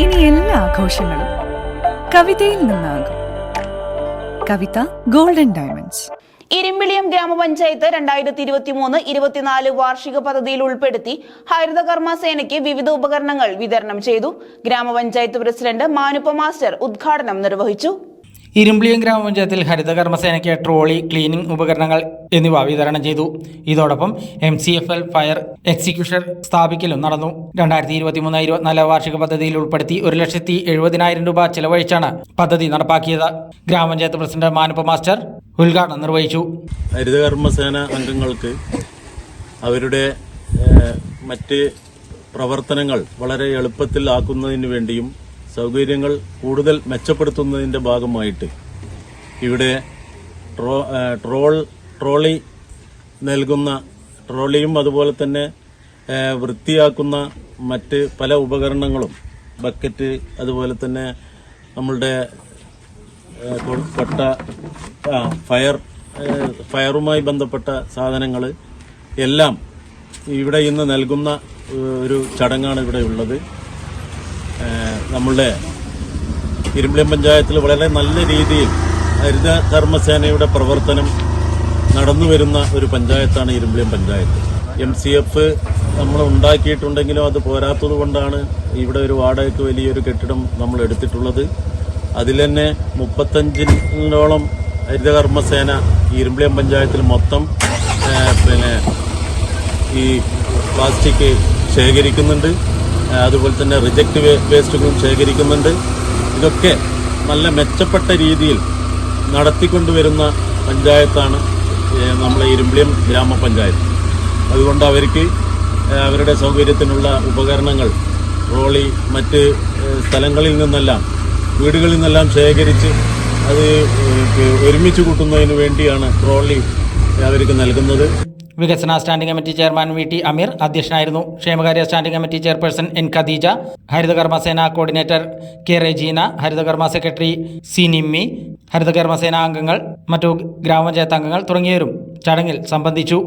ഇനി എല്ലാ ആഘോഷങ്ങളും കവിതയിൽ നിന്നാകും. കവിത ഗോൾഡൻ ഡയമണ്ട്സ്. ഇരിമ്പിളിയം ഗ്രാമപഞ്ചായത്ത് 2023-24 വാർഷിക പദ്ധതിയിൽ ഉൾപ്പെടുത്തി ഹരിതകർമ്മ സേനയ്ക്ക് വിവിധ ഉപകരണങ്ങൾ വിതരണം ചെയ്തു. ഗ്രാമപഞ്ചായത്ത് പ്രസിഡന്റ് മാനുപ്പ മാസ്റ്റർ ഉദ്ഘാടനം നിർവഹിച്ചു. ഇരുമ്പിളിയം ഗ്രാമപഞ്ചായത്തിൽ ഹരിതകർമ്മസേനയ്ക്ക് ട്രോളി, ക്ലീനിംഗ് ഉപകരണങ്ങൾ എന്നിവ വിതരണം ചെയ്തു. ഇതോടൊപ്പം MCFL ഫയർ എക്സിക്യൂഷൻ സ്ഥാപിക്കലും നടന്നു. 2023-24 വാർഷിക പദ്ധതിയിൽ ഉൾപ്പെടുത്തി 1,70,70,000 രൂപ ചെലവഴിച്ചാണ് പദ്ധതി നടപ്പാക്കിയത്. ഗ്രാമപഞ്ചായത്ത് പ്രസിഡന്റ് മാനുപ്പ മാസ്റ്റർ ഉദ്ഘാടനം നിർവഹിച്ചു. ഹരിതകർമ്മസേന അംഗങ്ങൾക്ക് അവരുടെ മറ്റ് പ്രവർത്തനങ്ങൾ വളരെ എളുപ്പത്തിൽ ആക്കുന്നതിന് വേണ്ടിയും സൗകര്യങ്ങൾ കൂടുതൽ മെച്ചപ്പെടുത്തുന്നതിൻ്റെ ഭാഗമായിട്ട് ഇവിടെ ട്രോളി നൽകുന്ന ട്രോളിയും അതുപോലെ തന്നെ വൃത്തിയാക്കുന്ന മറ്റ് പല ഉപകരണങ്ങളും, ബക്കറ്റ്, അതുപോലെ തന്നെ നമ്മളുടെ ഫയറുമായി ബന്ധപ്പെട്ട സാധനങ്ങൾ എല്ലാം ഇവിടെ ഇന്ന് നൽകുന്ന ഒരു ചടങ്ങാണ് ഇവിടെ ഉള്ളത്. നമ്മളുടെ ഇരുമ്പിളിയം പഞ്ചായത്തിൽ വളരെ നല്ല രീതിയിൽ ഹരിതകർമ്മസേനയുടെ പ്രവർത്തനം നടന്നു വരുന്ന ഒരു പഞ്ചായത്താണ് ഇരുമ്പിളിയം പഞ്ചായത്ത്. MCF നമ്മൾ ഉണ്ടാക്കിയിട്ടുണ്ടെങ്കിലും അത് പോരാത്തത് കൊണ്ടാണ് ഇവിടെ ഒരു വാടകയ്ക്ക് വലിയൊരു കെട്ടിടം നമ്മൾ എടുത്തിട്ടുള്ളത്. അതിൽ തന്നെ 35-ഓളം ഹരിതകർമ്മസേന ഇരുമ്പിളിയം പഞ്ചായത്തിൽ മൊത്തം ഈ പ്ലാസ്റ്റിക് ശേഖരിക്കുന്നുണ്ട്. അതുപോലെ തന്നെ റിജക്റ്റ് വേസ്റ്റുകളും ശേഖരിക്കുന്നുണ്ട്. ഇതൊക്കെ നല്ല മെച്ചപ്പെട്ട രീതിയിൽ നടത്തിക്കൊണ്ടുവരുന്ന പഞ്ചായത്താണ് നമ്മളെ ഇരുമ്പിളിയം ഗ്രാമപഞ്ചായത്ത്. അതുകൊണ്ട് അവർക്ക് അവരുടെ സൗകര്യത്തിനുള്ള ഉപകരണങ്ങൾ ട്രോളി മറ്റ് സ്ഥലങ്ങളിൽ നിന്നെല്ലാം, വീടുകളിൽ നിന്നെല്ലാം ശേഖരിച്ച് അത് ഒരുമിച്ച് കൂട്ടുന്നതിന് വേണ്ടിയാണ് ട്രോളി അവർക്ക് നൽകുന്നത്. വികസന standing committee chairman VT Ameer അധ്യക്ഷനായിരുന്നു. ക്ഷേമകാര്യ standing committee chairperson N Khadeeja, ഹരിതകർമ്മസേന കോർഡിനേറ്റർ K റെജീന, ഹരിതകർമ്മ സെക്രട്ടറി C നിമ്മി, ഹരിതകർമ്മസേന അംഗങ്ങൾ, മറ്റു ഗ്രാമപഞ്ചായത്ത് അംഗങ്ങൾ തുടങ്ങിയവരും ചടങ്ങിൽ സംബന്ധിച്ചു.